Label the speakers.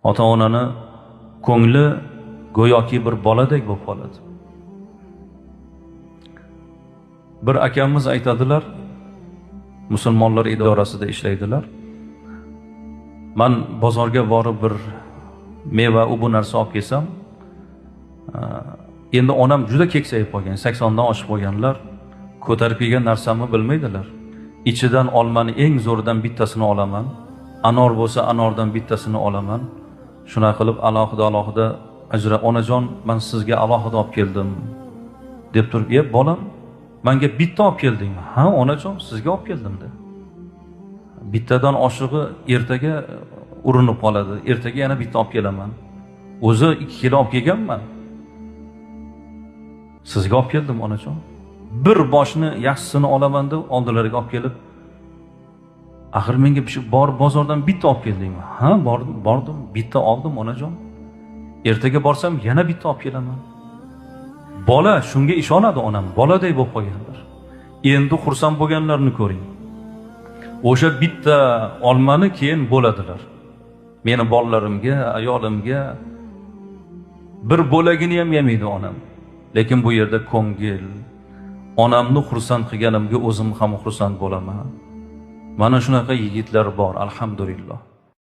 Speaker 1: Ota-onani ko'ngli go'yoki bir boladek bo'lib qoladi. Bir akamiz aytadilar, musulmonlar idorasida ishlaydilar. Men bozorga borib bir meva u bu narsa olib kelsam, endi onam juda keksayib qolgan, 80 dan oshib qolganlar. Ko'tarib kelgan narsamni bilmaydilar. İçidan olmani eng zo'ridan bittasini olaman. Anor bo'lsa anordan bittasini olaman. Shuna qilib alohida ajra onajon, men sizga alohida olib keldim deb turib, bolam, menga bitta olib keldingmi? Ha, onajon, sizga olib keldim dedi. Bittadan oshig'i ertaga urinib qoladi. Ertaga yana bitta olib kelaman. O'zi 2 kilo olib kelganman. Sizga olib keldim onajon. Bir boshni yaxshisini olaman deb oldilariga olib kelib, axir menga bir bor bozordan bitta olib keldingmi? Ha, bordim, bitta oldim onajon. Ertaga borsam yana bitta olib kelaman. Bola shunga ishonadi onam, boladay bo'lib qolganlar. Endi xursand bo'lganlarni ko'ring. O'sha bitta olmani keyin bo'ladilar. Meni bolalarimga, ayolimga bir bo'lagini ham yemaydi onam. Lekin bu yerda ko'ngil, onamni xursand qilganimga o'zim ham xursand bo'laman. Mana shunaqa yigitlar bor, alhamdulillah.